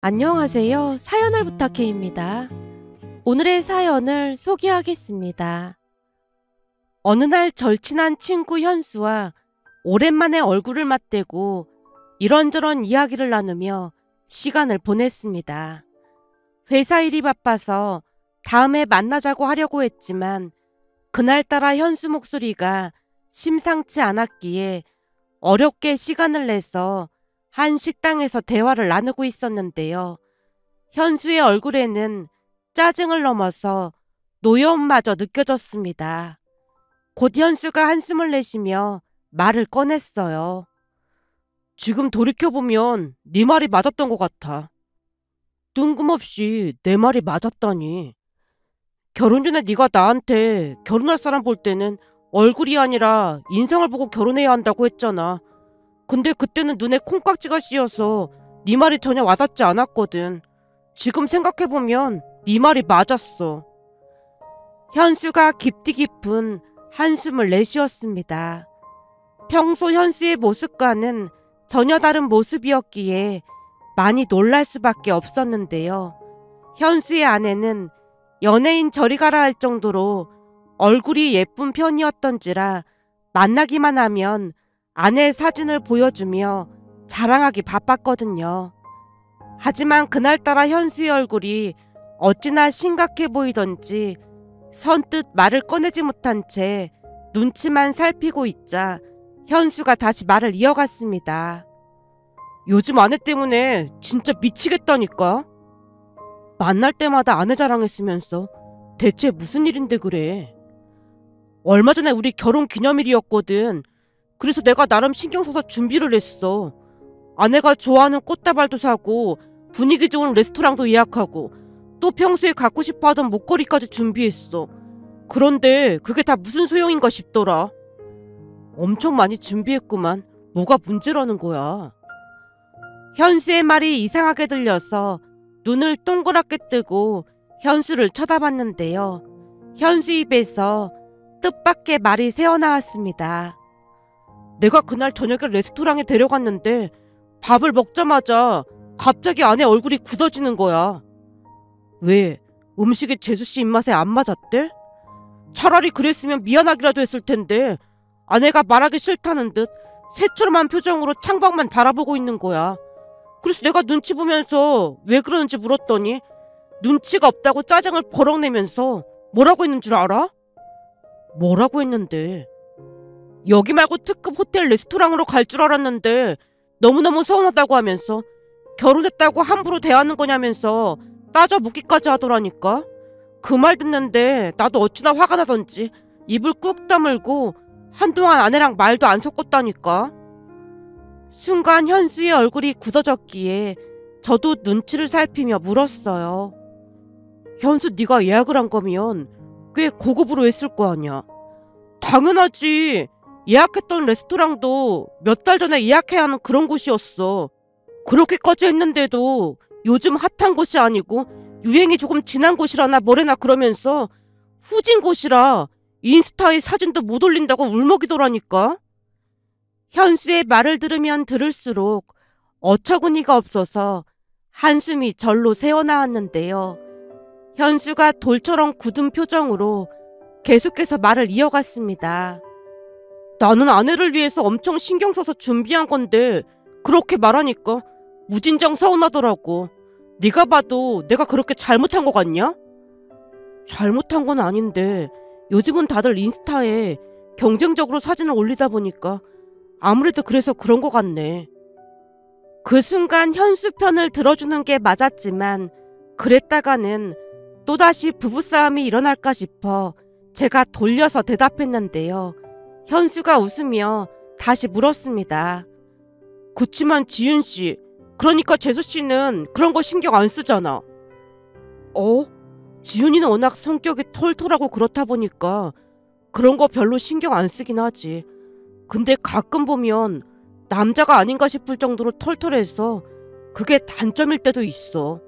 안녕하세요. 사연을 부탁해입니다. 오늘의 사연을 소개하겠습니다. 어느 날 절친한 친구 현수와 오랜만에 얼굴을 맞대고 이런저런 이야기를 나누며 시간을 보냈습니다. 회사 일이 바빠서 다음에 만나자고 하려고 했지만 그날따라 현수 목소리가 심상치 않았기에 어렵게 시간을 내서 한 식당에서 대화를 나누고 있었는데요. 현수의 얼굴에는 짜증을 넘어서 노여움마저 느껴졌습니다. 곧 현수가 한숨을 내쉬며 말을 꺼냈어요. 지금 돌이켜보면 네 말이 맞았던 것 같아. 뜬금없이 내 말이 맞았다니. 결혼 전에 네가 나한테 결혼할 사람 볼 때는 얼굴이 아니라 인성을 보고 결혼해야 한다고 했잖아. 근데 그때는 눈에 콩깍지가 씌어서 네 말이 전혀 와닿지 않았거든. 지금 생각해보면 네 말이 맞았어. 현수가 깊디 깊은 한숨을 내쉬었습니다. 평소 현수의 모습과는 전혀 다른 모습이었기에 많이 놀랄 수밖에 없었는데요. 현수의 아내는 연예인 저리 가라 할 정도로 얼굴이 예쁜 편이었던지라 만나기만 하면 아내의 사진을 보여주며 자랑하기 바빴거든요. 하지만 그날따라 현수의 얼굴이 어찌나 심각해 보이던지 선뜻 말을 꺼내지 못한 채 눈치만 살피고 있자 현수가 다시 말을 이어갔습니다. 요즘 아내 때문에 진짜 미치겠다니까. 만날 때마다 아내 자랑했으면서 대체 무슨 일인데 그래. 얼마 전에 우리 결혼 기념일이었거든. 그래서 내가 나름 신경 써서 준비를 했어. 아내가 좋아하는 꽃다발도 사고 분위기 좋은 레스토랑도 예약하고 또 평소에 갖고 싶어 하던 목걸이까지 준비했어. 그런데 그게 다 무슨 소용인가 싶더라. 엄청 많이 준비했구만. 뭐가 문제라는 거야. 현수의 말이 이상하게 들려서 눈을 동그랗게 뜨고 현수를 쳐다봤는데요. 현수 입에서 뜻밖의 말이 새어나왔습니다. 내가 그날 저녁에 레스토랑에 데려갔는데 밥을 먹자마자 갑자기 아내 얼굴이 굳어지는 거야. 왜? 음식이 재수씨 입맛에 안 맞았대? 차라리 그랬으면 미안하기라도 했을 텐데 아내가 말하기 싫다는 듯 새처럼한 표정으로 창밖만 바라보고 있는 거야. 그래서 내가 눈치 보면서 왜 그러는지 물었더니 눈치가 없다고 짜증을 버럭 내면서 뭐라고 했는 줄 알아? 뭐라고 했는데? 여기 말고 특급 호텔 레스토랑으로 갈 줄 알았는데 너무너무 서운하다고 하면서 결혼했다고 함부로 대하는 거냐면서 따져 묻기까지 하더라니까. 그 말 듣는데 나도 어찌나 화가 나던지 입을 꾹 다물고 한동안 아내랑 말도 안 섞었다니까. 순간 현수의 얼굴이 굳어졌기에 저도 눈치를 살피며 물었어요. 현수, 네가 예약을 한 거면 꽤 고급으로 했을 거 아니야. 당연하지. 예약했던 레스토랑도 몇 달 전에 예약해야 하는 그런 곳이었어. 그렇게까지 했는데도 요즘 핫한 곳이 아니고 유행이 조금 지난 곳이라나 뭐래나 그러면서 후진 곳이라 인스타에 사진도 못 올린다고 울먹이더라니까. 현수의 말을 들으면 들을수록 어처구니가 없어서 한숨이 절로 새어나왔는데요. 현수가 돌처럼 굳은 표정으로 계속해서 말을 이어갔습니다. 나는 아내를 위해서 엄청 신경 써서 준비한 건데 그렇게 말하니까 무진장 서운하더라고. 네가 봐도 내가 그렇게 잘못한 거 같냐? 잘못한 건 아닌데 요즘은 다들 인스타에 경쟁적으로 사진을 올리다 보니까 아무래도 그래서 그런 거 같네. 그 순간 현수 편을 들어주는 게 맞았지만 그랬다가는 또다시 부부싸움이 일어날까 싶어 제가 돌려서 대답했는데요. 현수가 웃으며 다시 물었습니다. 그치만 지윤씨, 그러니까 재수씨는 그런 거 신경 안 쓰잖아. 지윤이는 워낙 성격이 털털하고 그렇다 보니까 그런 거 별로 신경 안 쓰긴 하지. 근데 가끔 보면 남자가 아닌가 싶을 정도로 털털해서 그게 단점일 때도 있어.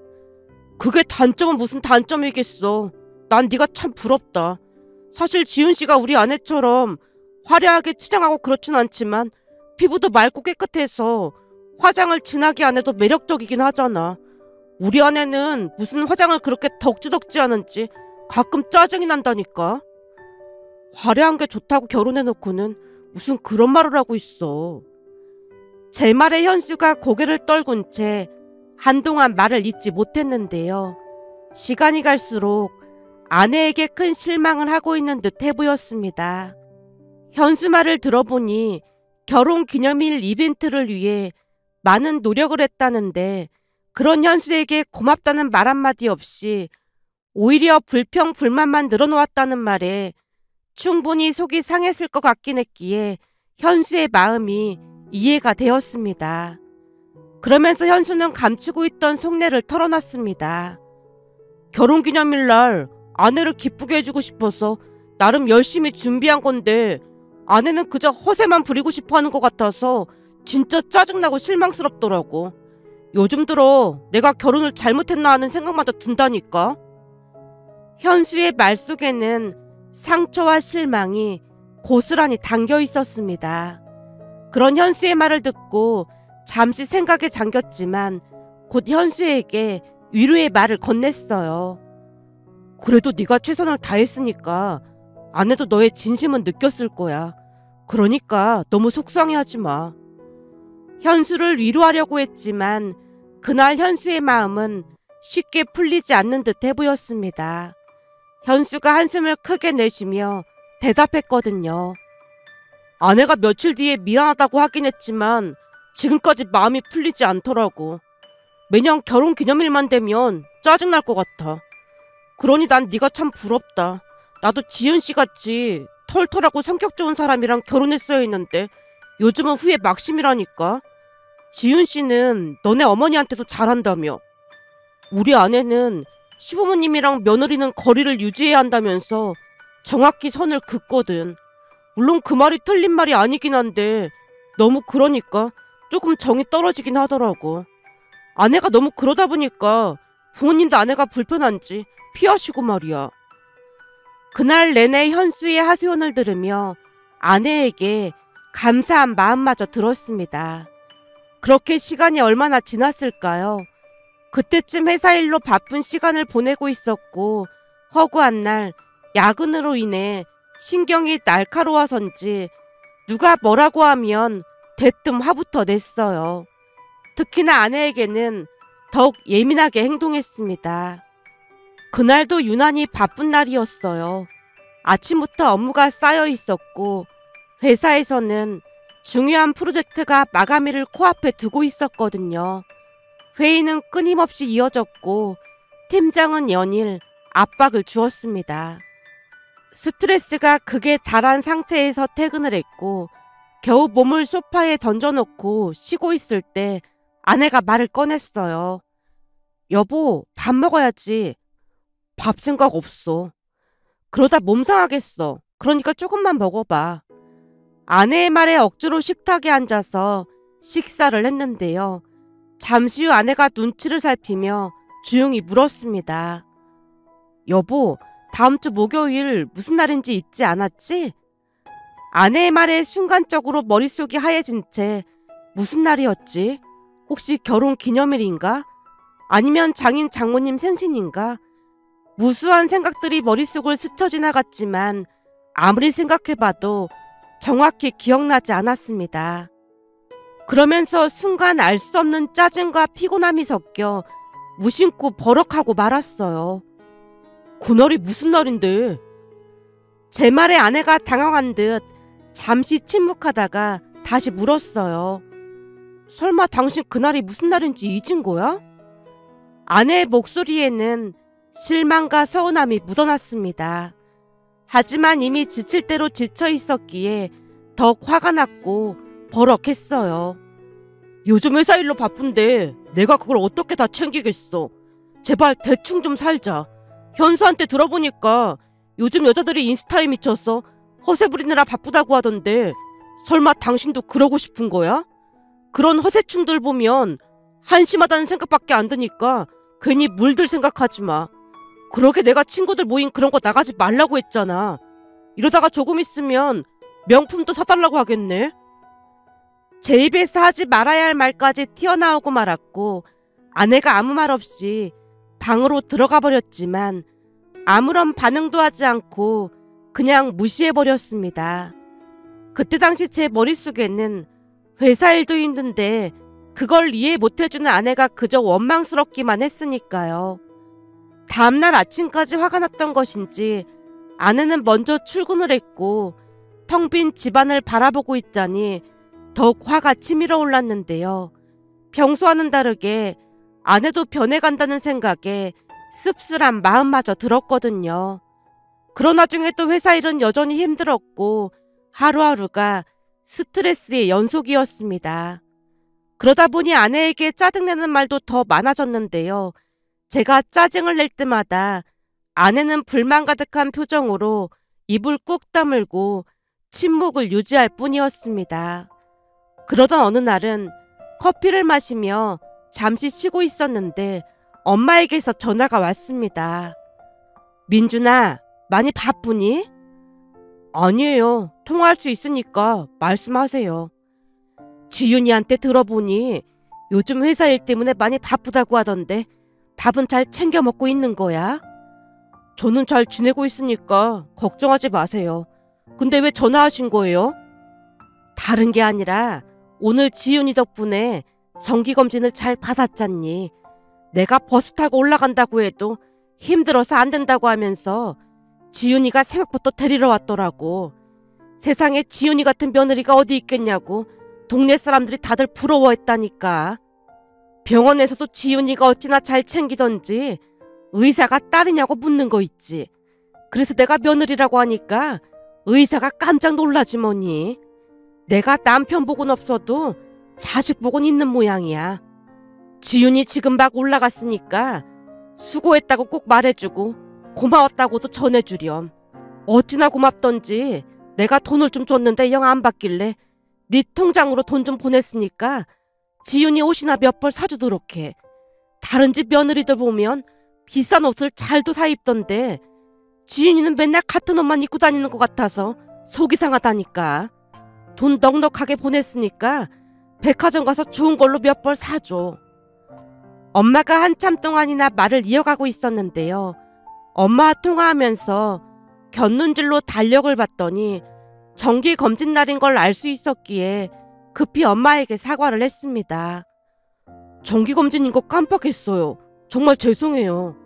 그게 단점은 무슨 단점이겠어. 난 네가 참 부럽다. 사실 지윤씨가 우리 아내처럼 화려하게 치장하고 그렇진 않지만 피부도 맑고 깨끗해서 화장을 진하게 안 해도 매력적이긴 하잖아. 우리 아내는 무슨 화장을 그렇게 덕지덕지 하는지 가끔 짜증이 난다니까. 화려한 게 좋다고 결혼해놓고는 무슨 그런 말을 하고 있어. 제 말에 현수가 고개를 떨군 채 한동안 말을 잇지 못했는데요. 시간이 갈수록 아내에게 큰 실망을 하고 있는 듯해 보였습니다. 현수 말을 들어보니 결혼기념일 이벤트를 위해 많은 노력을 했다는데 그런 현수에게 고맙다는 말 한마디 없이 오히려 불평 불만만 늘어놓았다는 말에 충분히 속이 상했을 것 같긴 했기에 현수의 마음이 이해가 되었습니다. 그러면서 현수는 감추고 있던 속내를 털어놨습니다. 결혼기념일날 아내를 기쁘게 해주고 싶어서 나름 열심히 준비한 건데 아내는 그저 허세만 부리고 싶어 하는 것 같아서 진짜 짜증나고 실망스럽더라고. 요즘 들어 내가 결혼을 잘못했나 하는 생각마다 든다니까. 현수의 말 속에는 상처와 실망이 고스란히 담겨 있었습니다. 그런 현수의 말을 듣고 잠시 생각에 잠겼지만 곧 현수에게 위로의 말을 건넸어요. 그래도 네가 최선을 다했으니까 아내도 너의 진심은 느꼈을 거야. 그러니까 너무 속상해하지 마. 현수를 위로하려고 했지만 그날 현수의 마음은 쉽게 풀리지 않는 듯해 보였습니다. 현수가 한숨을 크게 내쉬며 대답했거든요. 아내가 며칠 뒤에 미안하다고 하긴 했지만 지금까지 마음이 풀리지 않더라고. 매년 결혼기념일만 되면 짜증날 것 같아. 그러니 난 네가 참 부럽다. 나도 지은씨 같이 털털하고 성격 좋은 사람이랑 결혼했어야 했는데 요즘은 후회 막심이라니까. 지은씨는 너네 어머니한테도 잘한다며. 우리 아내는 시부모님이랑 며느리는 거리를 유지해야 한다면서 정확히 선을 긋거든. 물론 그 말이 틀린 말이 아니긴 한데 너무 그러니까 조금 정이 떨어지긴 하더라고. 아내가 너무 그러다 보니까 부모님도 아내가 불편한지 피하시고 말이야. 그날 내내 현수의 하소연을 들으며 아내에게 감사한 마음마저 들었습니다. 그렇게 시간이 얼마나 지났을까요? 그때쯤 회사 일로 바쁜 시간을 보내고 있었고 허구한 날 야근으로 인해 신경이 날카로워서인지 누가 뭐라고 하면 대뜸 화부터 냈어요. 특히나 아내에게는 더욱 예민하게 행동했습니다. 그날도 유난히 바쁜 날이었어요. 아침부터 업무가 쌓여 있었고 회사에서는 중요한 프로젝트가 마감일을 코앞에 두고 있었거든요. 회의는 끊임없이 이어졌고 팀장은 연일 압박을 주었습니다. 스트레스가 극에 달한 상태에서 퇴근을 했고 겨우 몸을 소파에 던져놓고 쉬고 있을 때 아내가 말을 꺼냈어요. 여보, 밥 먹어야지. 밥 생각 없어. 그러다 몸 상하겠어. 그러니까 조금만 먹어봐. 아내의 말에 억지로 식탁에 앉아서 식사를 했는데요. 잠시 후 아내가 눈치를 살피며 조용히 물었습니다. 여보, 다음 주 목요일 무슨 날인지 잊지 않았지? 아내의 말에 순간적으로 머릿속이 하얘진 채 무슨 날이었지? 혹시 결혼 기념일인가? 아니면 장인 장모님 생신인가? 무수한 생각들이 머릿속을 스쳐 지나갔지만 아무리 생각해봐도 정확히 기억나지 않았습니다. 그러면서 순간 알 수 없는 짜증과 피곤함이 섞여 무심코 버럭하고 말았어요. 그날이 무슨 날인데? 제 말에 아내가 당황한 듯 잠시 침묵하다가 다시 물었어요. 설마 당신 그날이 무슨 날인지 잊은 거야? 아내의 목소리에는 실망과 서운함이 묻어났습니다. 하지만 이미 지칠 대로 지쳐 있었기에 더욱 화가 났고 버럭했어요. 요즘 회사 일로 바쁜데 내가 그걸 어떻게 다 챙기겠어. 제발 대충 좀 살자. 현수한테 들어보니까 요즘 여자들이 인스타에 미쳐서 허세 부리느라 바쁘다고 하던데 설마 당신도 그러고 싶은 거야? 그런 허세충들 보면 한심하다는 생각밖에 안 드니까 괜히 물들 생각하지 마. 그러게 내가 친구들 모임 그런 거 나가지 말라고 했잖아. 이러다가 조금 있으면 명품도 사달라고 하겠네. 제 입에서 하지 말아야 할 말까지 튀어나오고 말았고 아내가 아무 말 없이 방으로 들어가 버렸지만 아무런 반응도 하지 않고 그냥 무시해버렸습니다. 그때 당시 제 머릿속에는 회사 일도 힘든데 그걸 이해 못해주는 아내가 그저 원망스럽기만 했으니까요. 다음날 아침까지 화가 났던 것인지 아내는 먼저 출근을 했고 텅 빈 집안을 바라보고 있자니 더욱 화가 치밀어 올랐는데요. 평소와는 다르게 아내도 변해간다는 생각에 씁쓸한 마음마저 들었거든요. 그러나 중에 또 회사 일은 여전히 힘들었고 하루하루가 스트레스의 연속이었습니다. 그러다 보니 아내에게 짜증내는 말도 더 많아졌는데요. 제가 짜증을 낼 때마다 아내는 불만 가득한 표정으로 입을 꾹 다물고 침묵을 유지할 뿐이었습니다. 그러던 어느 날은 커피를 마시며 잠시 쉬고 있었는데 엄마에게서 전화가 왔습니다. 민준아, 많이 바쁘니? 아니에요. 통화할 수 있으니까 말씀하세요. 지윤이한테 들어보니 요즘 회사 일 때문에 많이 바쁘다고 하던데 밥은 잘 챙겨 먹고 있는 거야? 저는 잘 지내고 있으니까 걱정하지 마세요. 근데 왜 전화하신 거예요? 다른 게 아니라 오늘 지윤이 덕분에 정기검진을 잘 받았잖니. 내가 버스 타고 올라간다고 해도 힘들어서 안 된다고 하면서 지윤이가 새벽부터 데리러 왔더라고. 세상에 지윤이 같은 며느리가 어디 있겠냐고 동네 사람들이 다들 부러워했다니까. 병원에서도 지윤이가 어찌나 잘 챙기던지 의사가 딸이냐고 묻는 거 있지. 그래서 내가 며느리라고 하니까 의사가 깜짝 놀라지 뭐니. 내가 남편 복은 없어도 자식 복은 있는 모양이야. 지윤이 지금 막 올라갔으니까 수고했다고 꼭 말해주고 고마웠다고도 전해주렴. 어찌나 고맙던지 내가 돈을 좀 줬는데 영 안 받길래 네 통장으로 돈 좀 보냈으니까 지윤이 옷이나 몇 벌 사주도록 해. 다른 집 며느리들 보면 비싼 옷을 잘도 사 입던데 지윤이는 맨날 같은 옷만 입고 다니는 것 같아서 속이 상하다니까. 돈 넉넉하게 보냈으니까 백화점 가서 좋은 걸로 몇 벌 사줘. 엄마가 한참 동안이나 말을 이어가고 있었는데요. 엄마와 통화하면서 곁눈질로 달력을 봤더니 정기검진 날인 걸 알 수 있었기에 급히 엄마에게 사과를 했습니다. 정기검진인 거 깜빡했어요. 정말 죄송해요.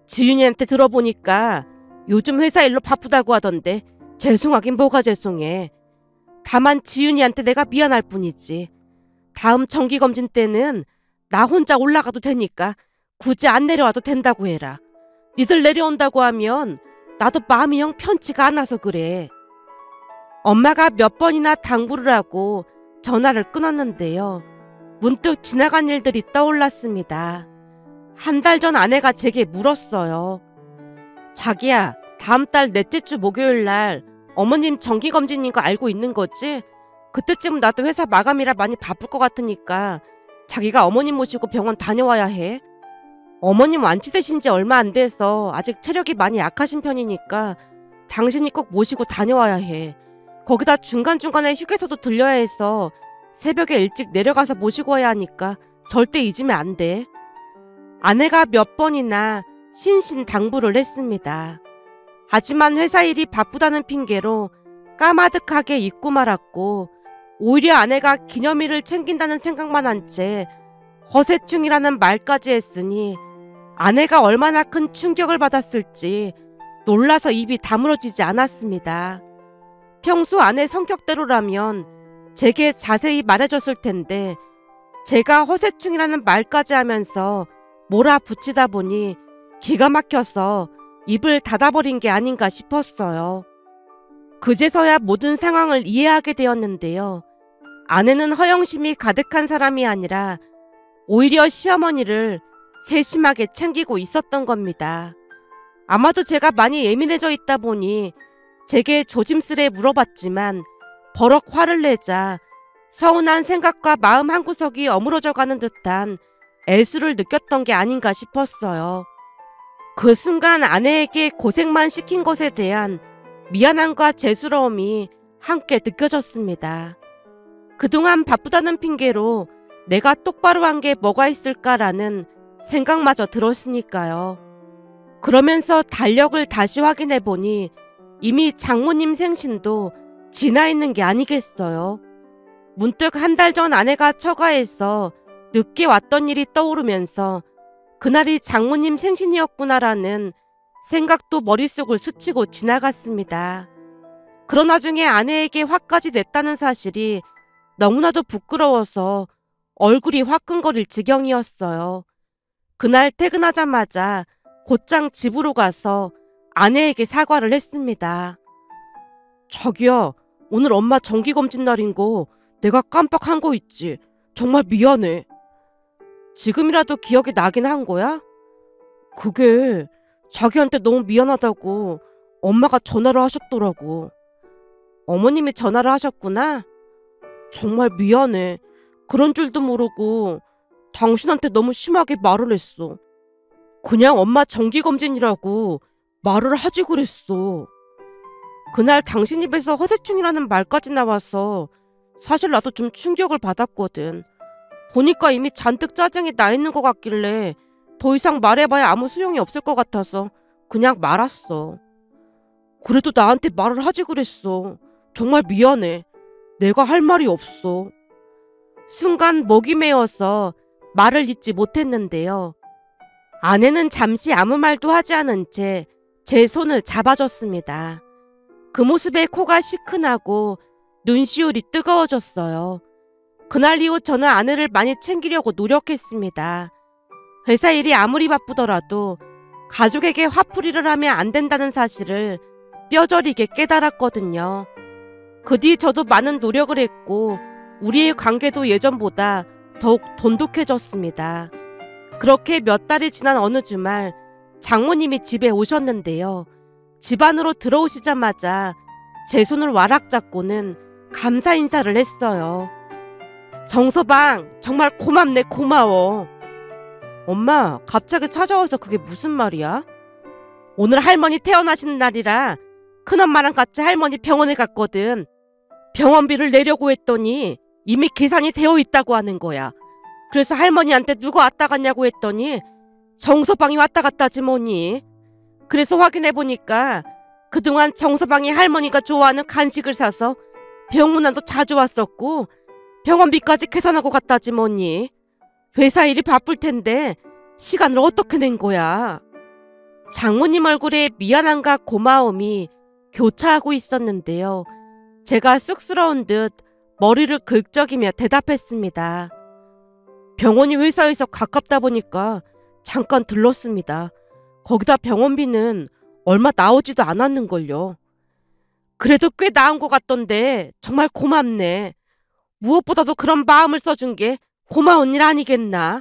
지윤이한테 들어보니까 요즘 회사 일로 바쁘다고 하던데 죄송하긴 뭐가 죄송해. 다만 지윤이한테 내가 미안할 뿐이지. 다음 정기검진 때는 나 혼자 올라가도 되니까 굳이 안 내려와도 된다고 해라. 니들 내려온다고 하면 나도 마음이 영 편치가 않아서 그래. 엄마가 몇 번이나 당부를 하고 전화를 끊었는데요. 문득 지나간 일들이 떠올랐습니다. 한 달 전 아내가 제게 물었어요. 자기야, 다음 달 넷째 주 목요일 날 어머님 정기검진인 거 알고 있는 거지? 그때쯤 나도 회사 마감이라 많이 바쁠 것 같으니까 자기가 어머님 모시고 병원 다녀와야 해. 어머님 완치되신 지 얼마 안 돼서 아직 체력이 많이 약하신 편이니까 당신이 꼭 모시고 다녀와야 해. 거기다 중간중간에 휴게소도 들려야 해서 새벽에 일찍 내려가서 모시고 와야 하니까 절대 잊으면 안 돼. 아내가 몇 번이나 신신당부를 했습니다. 하지만 회사 일이 바쁘다는 핑계로 까마득하게 잊고 말았고 오히려 아내가 기념일을 챙긴다는 생각만 한 채 허세충이라는 말까지 했으니 아내가 얼마나 큰 충격을 받았을지 놀라서 입이 다물어지지 않았습니다. 평소 아내 성격대로라면 제게 자세히 말해줬을 텐데 제가 허세충이라는 말까지 하면서 몰아붙이다 보니 기가 막혀서 입을 닫아버린 게 아닌가 싶었어요. 그제서야 모든 상황을 이해하게 되었는데요. 아내는 허영심이 가득한 사람이 아니라 오히려 시어머니를 세심하게 챙기고 있었던 겁니다. 아마도 제가 많이 예민해져 있다 보니 제게 조심스레 물어봤지만 버럭 화를 내자 서운한 생각과 마음 한구석이 어우러져가는 듯한 애수를 느꼈던 게 아닌가 싶었어요. 그 순간 아내에게 고생만 시킨 것에 대한 미안함과 죄스러움이 함께 느껴졌습니다. 그동안 바쁘다는 핑계로 내가 똑바로 한 게 뭐가 있을까라는 생각마저 들었으니까요. 그러면서 달력을 다시 확인해 보니 이미 장모님 생신도 지나 있는 게 아니겠어요. 문득 한 달 전 아내가 처가에서 늦게 왔던 일이 떠오르면서 그날이 장모님 생신이었구나라는 생각도 머릿속을 스치고 지나갔습니다. 그러나 중에 아내에게 화까지 냈다는 사실이 너무나도 부끄러워서 얼굴이 화끈거릴 지경이었어요. 그날 퇴근하자마자 곧장 집으로 가서 아내에게 사과를 했습니다. 자기야, 오늘 엄마 정기검진 날인 거 내가 깜빡한 거 있지? 정말 미안해. 지금이라도 기억이 나긴 한 거야? 그게 자기한테 너무 미안하다고 엄마가 전화를 하셨더라고. 어머님이 전화를 하셨구나? 정말 미안해. 그런 줄도 모르고 당신한테 너무 심하게 말을 했어. 그냥 엄마 정기검진이라고 말을 하지 그랬어. 그날 당신 입에서 허세충이라는 말까지 나와서 사실 나도 좀 충격을 받았거든. 보니까 이미 잔뜩 짜증이 나 있는 것 같길래 더 이상 말해봐야 아무 소용이 없을 것 같아서 그냥 말았어. 그래도 나한테 말을 하지 그랬어. 정말 미안해. 내가 할 말이 없어. 순간 목이 메어서 말을 잇지 못했는데요. 아내는 잠시 아무 말도 하지 않은 채 제 손을 잡아줬습니다. 그 모습에 코가 시큰하고 눈시울이 뜨거워졌어요. 그날 이후 저는 아내를 많이 챙기려고 노력했습니다. 회사 일이 아무리 바쁘더라도 가족에게 화풀이를 하면 안 된다는 사실을 뼈저리게 깨달았거든요. 그 뒤 저도 많은 노력을 했고 우리의 관계도 예전보다 더욱 돈독해졌습니다. 그렇게 몇 달이 지난 어느 주말 장모님이 집에 오셨는데요. 집 안으로 들어오시자마자 제 손을 와락 잡고는 감사 인사를 했어요. 정서방, 정말 고맙네, 고마워. 엄마, 갑자기 찾아와서 그게 무슨 말이야? 오늘 할머니 태어나시는 날이라 큰엄마랑 같이 할머니 병원에 갔거든. 병원비를 내려고 했더니 이미 계산이 되어 있다고 하는 거야. 그래서 할머니한테 누가 왔다 갔냐고 했더니 정서방이 왔다 갔다지 뭐니. 그래서 확인해보니까 그동안 정서방이 할머니가 좋아하는 간식을 사서 병문안도 자주 왔었고 병원비까지 계산하고 갔다지 뭐니. 회사 일이 바쁠 텐데 시간을 어떻게 낸 거야. 장모님 얼굴에 미안함과 고마움이 교차하고 있었는데요. 제가 쑥스러운 듯 머리를 긁적이며 대답했습니다. 병원이 회사에서 가깝다 보니까 잠깐 들렀습니다. 거기다 병원비는 얼마 나오지도 않았는걸요. 그래도 꽤 나은 것 같던데 정말 고맙네. 무엇보다도 그런 마음을 써준 게 고마운 일 아니겠나.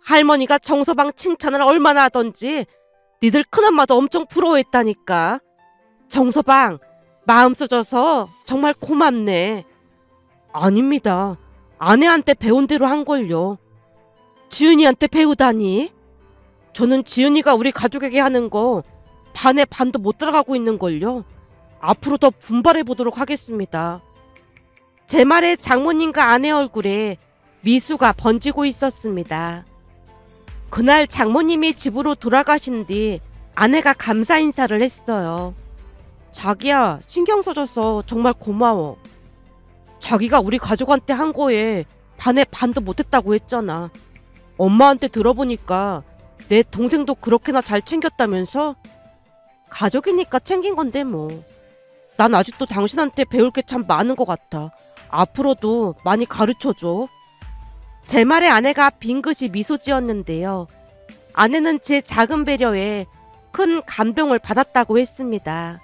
할머니가 정서방 칭찬을 얼마나 하던지 니들 큰엄마도 엄청 부러워했다니까. 정서방, 마음 써줘서 정말 고맙네. 아닙니다. 아내한테 배운 대로 한걸요. 지은이한테 배우다니? 저는 지은이가 우리 가족에게 하는 거 반에 반도 못 따라가고 있는걸요. 앞으로 더 분발해보도록 하겠습니다. 제 말에 장모님과 아내 얼굴에 미수가 번지고 있었습니다. 그날 장모님이 집으로 돌아가신 뒤 아내가 감사 인사를 했어요. 자기야, 신경 써줘서 정말 고마워. 자기가 우리 가족한테 한 거에 반에 반도 못했다고 했잖아. 엄마한테 들어보니까 내 동생도 그렇게나 잘 챙겼다면서? 가족이니까 챙긴 건데 뭐. 난 아직도 당신한테 배울 게 참 많은 것 같아. 앞으로도 많이 가르쳐줘. 제 말에 아내가 빙긋이 미소 지었는데요. 아내는 제 작은 배려에 큰 감동을 받았다고 했습니다.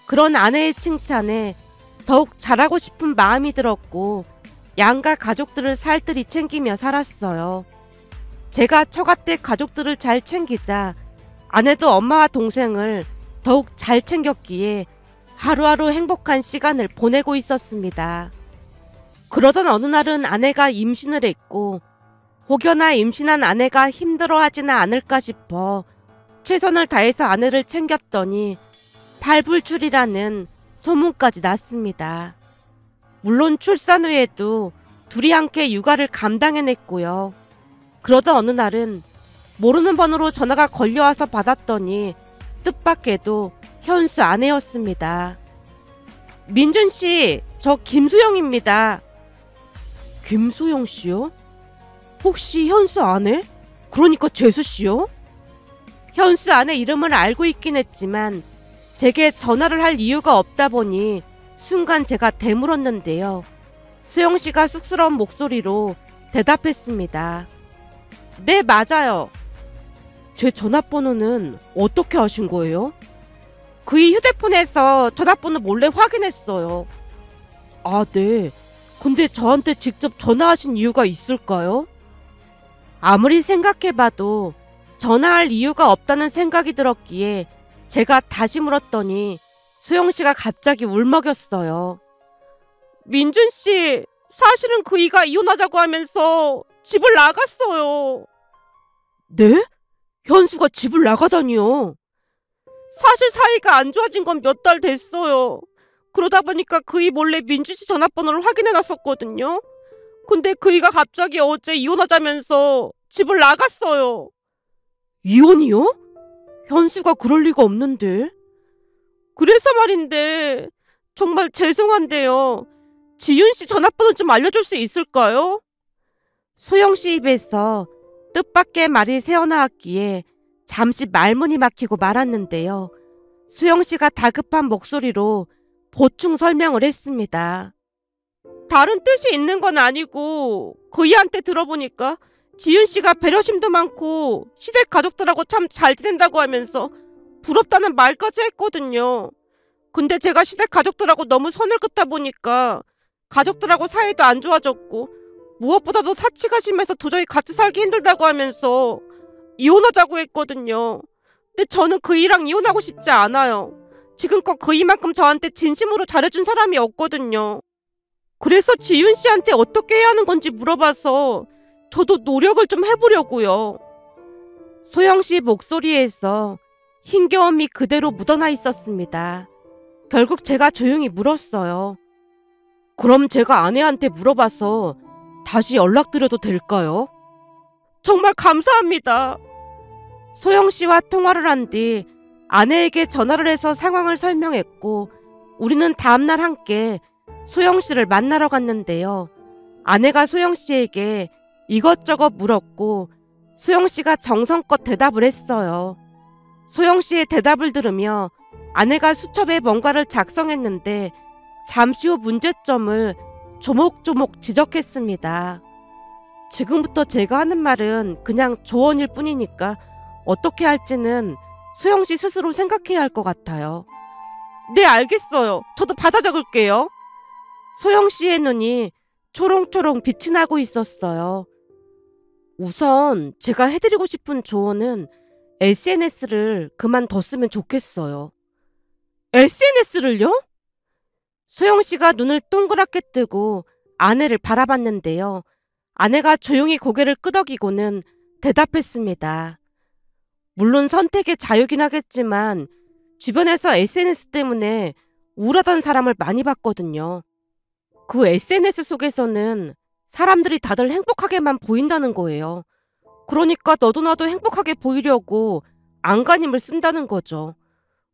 그런 아내의 칭찬에 더욱 잘하고 싶은 마음이 들었고 양가 가족들을 살뜰히 챙기며 살았어요. 제가 처가 때 가족들을 잘 챙기자 아내도 엄마와 동생을 더욱 잘 챙겼기에 하루하루 행복한 시간을 보내고 있었습니다. 그러던 어느 날은 아내가 임신을 했고 혹여나 임신한 아내가 힘들어하지는 않을까 싶어 최선을 다해서 아내를 챙겼더니 발불출이라는 소문까지 났습니다. 물론 출산 후에도 둘이 함께 육아를 감당해냈고요. 그러던 어느 날은 모르는 번호로 전화가 걸려와서 받았더니 뜻밖에도 현수 아내였습니다. 민준 씨, 저 김수영입니다. 김수영 씨요? 혹시 현수 아내? 그러니까 재수 씨요? 현수 아내 이름을 알고 있긴 했지만 제게 전화를 할 이유가 없다 보니 순간 제가 되물었는데요. 수영 씨가 쑥스러운 목소리로 대답했습니다. 네, 맞아요. 제 전화번호는 어떻게 아신 거예요? 그의 휴대폰에서 전화번호 몰래 확인했어요. 아, 네. 근데 저한테 직접 전화하신 이유가 있을까요? 아무리 생각해봐도 전화할 이유가 없다는 생각이 들었기에 제가 다시 물었더니 수영씨가 갑자기 울먹였어요. 민준씨, 사실은 그이가 이혼하자고 하면서 집을 나갔어요. 네? 현수가 집을 나가다니요? 사실 사이가 안 좋아진 건 몇 달 됐어요. 그러다 보니까 그이 몰래 민준씨 전화번호를 확인해놨었거든요. 근데 그이가 갑자기 어제 이혼하자면서 집을 나갔어요. 이혼이요? 현수가 그럴 리가 없는데. 그래서 말인데 정말 죄송한데요. 지윤씨 전화번호 좀 알려줄 수 있을까요? 소영씨 입에서 뜻밖의 말이 새어나왔기에 잠시 말문이 막히고 말았는데요. 수영씨가 다급한 목소리로 보충 설명을 했습니다. 다른 뜻이 있는 건 아니고 그이한테 들어보니까 지윤씨가 배려심도 많고 시댁 가족들하고 참 잘 지낸다고 하면서 부럽다는 말까지 했거든요. 근데 제가 시댁 가족들하고 너무 선을 긋다 보니까 가족들하고 사이도 안 좋아졌고 무엇보다도 사치가 심해서 도저히 같이 살기 힘들다고 하면서 이혼하자고 했거든요. 근데 저는 그이랑 이혼하고 싶지 않아요. 지금껏 그이만큼 저한테 진심으로 잘해준 사람이 없거든요. 그래서 지윤씨한테 어떻게 해야 하는 건지 물어봐서 저도 노력을 좀 해보려고요. 소영씨 목소리에서 힘겨움이 그대로 묻어나 있었습니다. 결국 제가 조용히 물었어요. 그럼 제가 아내한테 물어봐서 다시 연락드려도 될까요? 정말 감사합니다. 소영씨와 통화를 한 뒤 아내에게 전화를 해서 상황을 설명했고 우리는 다음날 함께 소영씨를 만나러 갔는데요. 아내가 소영씨에게 이것저것 물었고 소영씨가 정성껏 대답을 했어요. 소영씨의 대답을 들으며 아내가 수첩에 뭔가를 작성했는데 잠시 후 문제점을 조목조목 지적했습니다. 지금부터 제가 하는 말은 그냥 조언일 뿐이니까 어떻게 할지는 소영씨 스스로 생각해야 할 것 같아요. 네, 알겠어요. 저도 받아 적을게요. 소영씨의 눈이 초롱초롱 빛이 나고 있었어요. 우선 제가 해드리고 싶은 조언은 SNS를 그만뒀으면 좋겠어요. SNS를요? 소영씨가 눈을 동그랗게 뜨고 아내를 바라봤는데요. 아내가 조용히 고개를 끄덕이고는 대답했습니다. 물론 선택의 자유긴 하겠지만 주변에서 SNS 때문에 우울하다는 사람을 많이 봤거든요. 그 SNS 속에서는 사람들이 다들 행복하게만 보인다는 거예요. 그러니까 너도 나도 행복하게 보이려고 안간힘을 쓴다는 거죠.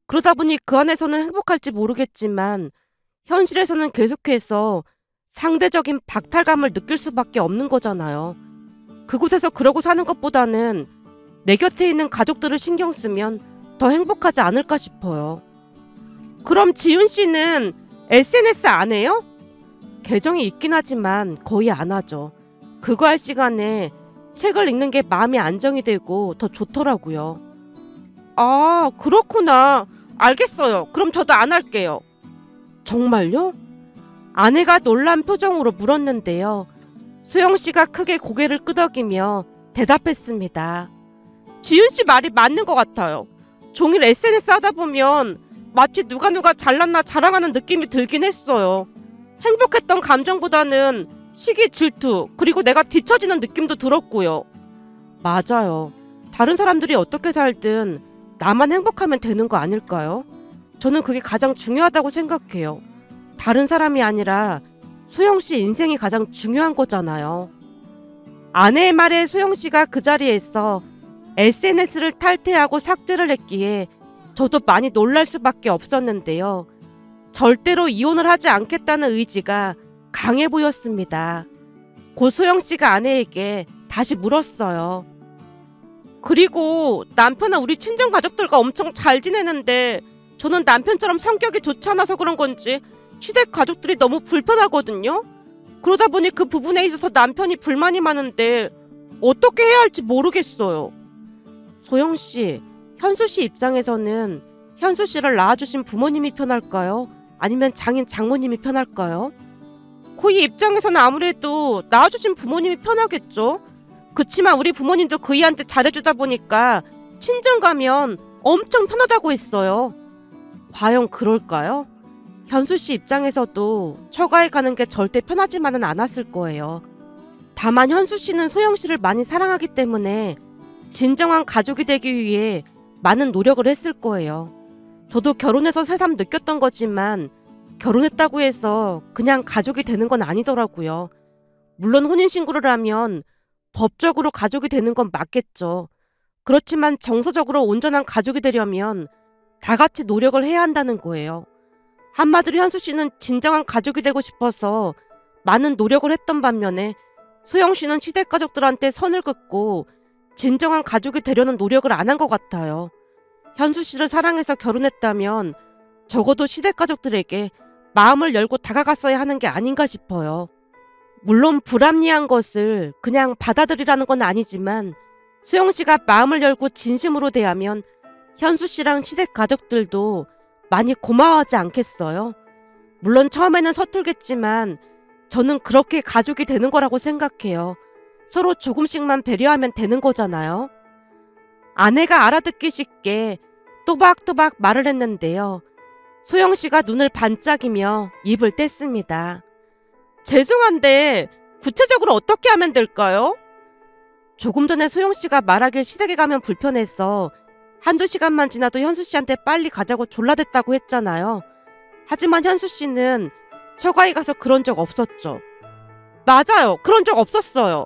그러다 보니 그 안에서는 행복할지 모르겠지만 현실에서는 계속해서 상대적인 박탈감을 느낄 수밖에 없는 거잖아요. 그곳에서 그러고 사는 것보다는 내 곁에 있는 가족들을 신경 쓰면 더 행복하지 않을까 싶어요. 그럼 지윤 씨는 SNS 안 해요? 계정이 있긴 하지만 거의 안 하죠. 그거 할 시간에 책을 읽는 게 마음이 안정이 되고 더 좋더라고요. 아, 그렇구나. 알겠어요. 그럼 저도 안 할게요. 정말요? 아내가 놀란 표정으로 물었는데요. 수영씨가 크게 고개를 끄덕이며 대답했습니다. 지윤씨 말이 맞는 것 같아요. 종일 SNS 하다 보면 마치 누가 잘났나 자랑하는 느낌이 들긴 했어요. 행복했던 감정보다는 시기, 질투, 그리고 내가 뒤처지는 느낌도 들었고요. 맞아요. 다른 사람들이 어떻게 살든 나만 행복하면 되는 거 아닐까요? 저는 그게 가장 중요하다고 생각해요. 다른 사람이 아니라 소영 씨 인생이 가장 중요한 거잖아요. 아내의 말에 소영 씨가 그 자리에서 SNS를 탈퇴하고 삭제를 했기에 저도 많이 놀랄 수밖에 없었는데요. 절대로 이혼을 하지 않겠다는 의지가 강해 보였습니다. 고 소영 씨가 아내에게 다시 물었어요. 그리고 남편은 우리 친정 가족들과 엄청 잘 지내는데 저는 남편처럼 성격이 좋지 않아서 그런 건지 시댁 가족들이 너무 불편하거든요. 그러다 보니 그 부분에 있어서 남편이 불만이 많은데 어떻게 해야 할지 모르겠어요. 소영 씨, 현수 씨 입장에서는 현수 씨를 낳아주신 부모님이 편할까요? 아니면 장인 장모님이 편할까요? 그이 입장에서는 아무래도 낳아주신 부모님이 편하겠죠. 그치만 우리 부모님도 그이한테 잘해주다 보니까 친정 가면 엄청 편하다고 했어요. 과연 그럴까요? 현수 씨 입장에서도 처가에 가는 게 절대 편하지만은 않았을 거예요. 다만 현수 씨는 소영 씨를 많이 사랑하기 때문에 진정한 가족이 되기 위해 많은 노력을 했을 거예요. 저도 결혼해서 새삼 느꼈던 거지만 결혼했다고 해서 그냥 가족이 되는 건 아니더라고요. 물론 혼인신고를 하면 법적으로 가족이 되는 건 맞겠죠. 그렇지만 정서적으로 온전한 가족이 되려면 다 같이 노력을 해야 한다는 거예요. 한마디로 현수 씨는 진정한 가족이 되고 싶어서 많은 노력을 했던 반면에 소영 씨는 시댁 가족들한테 선을 긋고 진정한 가족이 되려는 노력을 안 한 것 같아요. 현수 씨를 사랑해서 결혼했다면 적어도 시댁 가족들에게 마음을 열고 다가갔어야 하는 게 아닌가 싶어요. 물론 불합리한 것을 그냥 받아들이라는 건 아니지만 소영 씨가 마음을 열고 진심으로 대하면 현수 씨랑 시댁 가족들도 많이 고마워하지 않겠어요? 물론 처음에는 서툴겠지만 저는 그렇게 가족이 되는 거라고 생각해요. 서로 조금씩만 배려하면 되는 거잖아요. 아내가 알아듣기 쉽게 또박또박 말을 했는데요. 소영 씨가 눈을 반짝이며 입을 뗐습니다. 죄송한데 구체적으로 어떻게 하면 될까요? 조금 전에 소영 씨가 말하길 시댁에 가면 불편해서 한두 시간만 지나도 현수 씨한테 빨리 가자고 졸라댔다고 했잖아요. 하지만 현수 씨는 처가에 가서 그런 적 없었죠. 맞아요. 그런 적 없었어요.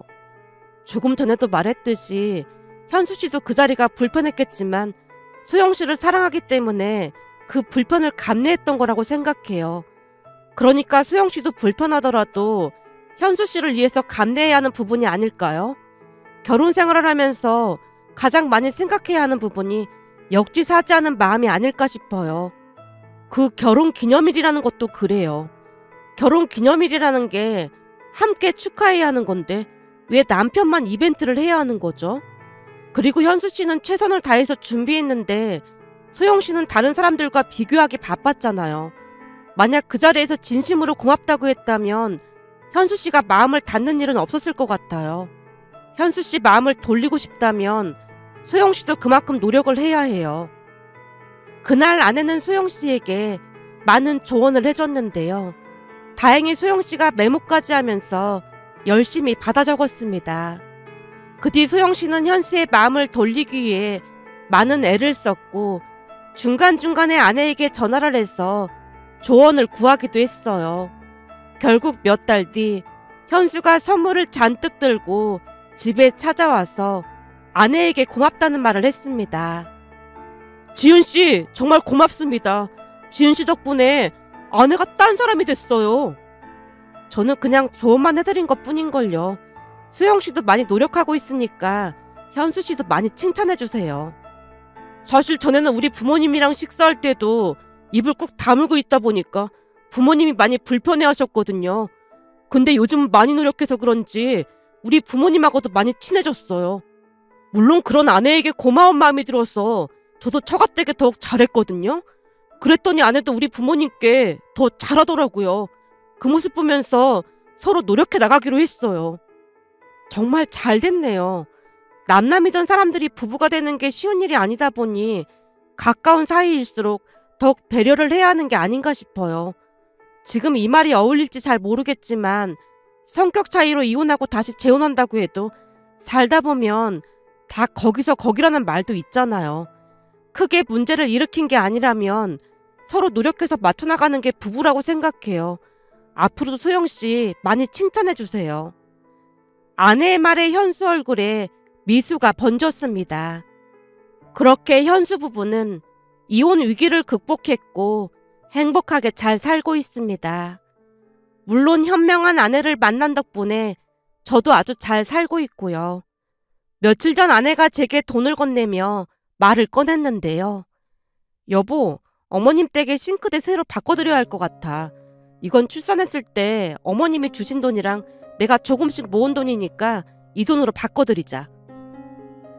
조금 전에도 말했듯이 현수 씨도 그 자리가 불편했겠지만 소영 씨를 사랑하기 때문에 그 불편을 감내했던 거라고 생각해요. 그러니까 소영 씨도 불편하더라도 현수 씨를 위해서 감내해야 하는 부분이 아닐까요? 결혼 생활을 하면서 가장 많이 생각해야 하는 부분이 역지사지하는 마음이 아닐까 싶어요. 그 결혼 기념일이라는 것도 그래요. 결혼 기념일이라는 게 함께 축하해야 하는 건데 왜 남편만 이벤트를 해야 하는 거죠? 그리고 현수 씨는 최선을 다해서 준비했는데 소영 씨는 다른 사람들과 비교하기 바빴잖아요. 만약 그 자리에서 진심으로 고맙다고 했다면 현수 씨가 마음을 닫는 일은 없었을 것 같아요. 현수 씨 마음을 돌리고 싶다면 소영 씨도 그만큼 노력을 해야 해요. 그날 아내는 소영 씨에게 많은 조언을 해줬는데요. 다행히 소영 씨가 메모까지 하면서 열심히 받아 적었습니다. 그 뒤 소영 씨는 현수의 마음을 돌리기 위해 많은 애를 썼고 중간중간에 아내에게 전화를 해서 조언을 구하기도 했어요. 결국 몇 달 뒤 현수가 선물을 잔뜩 들고 집에 찾아와서 아내에게 고맙다는 말을 했습니다. 지은씨 정말 고맙습니다. 지은씨 덕분에 아내가 딴 사람이 됐어요. 저는 그냥 조언만 해드린 것 뿐인걸요. 수영씨도 많이 노력하고 있으니까 현수씨도 많이 칭찬해주세요. 사실 전에는 우리 부모님이랑 식사할 때도 입을 꾹 다물고 있다 보니까 부모님이 많이 불편해하셨거든요. 근데 요즘 많이 노력해서 그런지 우리 부모님하고도 많이 친해졌어요. 물론 그런 아내에게 고마운 마음이 들어서 저도 처가댁에 더욱 잘했거든요. 그랬더니 아내도 우리 부모님께 더 잘하더라고요. 그 모습 보면서 서로 노력해 나가기로 했어요. 정말 잘 됐네요. 남남이던 사람들이 부부가 되는 게 쉬운 일이 아니다 보니 가까운 사이일수록 더욱 배려를 해야 하는 게 아닌가 싶어요. 지금 이 말이 어울릴지 잘 모르겠지만 성격 차이로 이혼하고 다시 재혼한다고 해도 살다 보면 다 거기서 거기라는 말도 있잖아요. 크게 문제를 일으킨 게 아니라면 서로 노력해서 맞춰나가는 게 부부라고 생각해요. 앞으로도 소영씨 많이 칭찬해주세요. 아내의 말에 현수 얼굴에 미소가 번졌습니다. 그렇게 현수 부부는 이혼 위기를 극복했고 행복하게 잘 살고 있습니다. 물론 현명한 아내를 만난 덕분에 저도 아주 잘 살고 있고요. 며칠 전 아내가 제게 돈을 건네며 말을 꺼냈는데요. 여보, 어머님 댁에 싱크대 새로 바꿔드려야 할 것 같아. 이건 출산했을 때 어머님이 주신 돈이랑 내가 조금씩 모은 돈이니까 이 돈으로 바꿔드리자.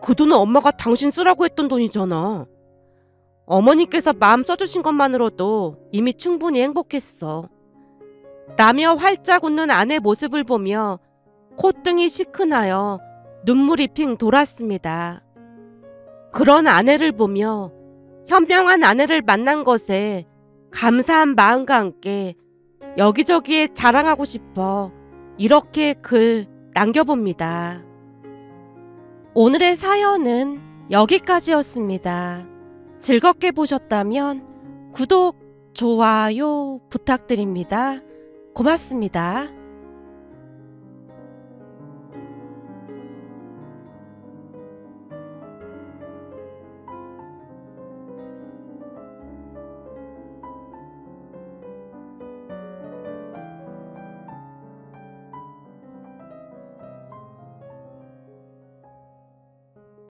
그 돈은 엄마가 당신 쓰라고 했던 돈이잖아. 어머님께서 마음 써주신 것만으로도 이미 충분히 행복했어. 라며 활짝 웃는 아내 모습을 보며 콧등이 시큰하여 눈물이 핑 돌았습니다. 그런 아내를 보며 현명한 아내를 만난 것에 감사한 마음과 함께 여기저기에 자랑하고 싶어 이렇게 글 남겨봅니다. 오늘의 사연은 여기까지였습니다. 즐겁게 보셨다면 구독, 좋아요 부탁드립니다. 고맙습니다.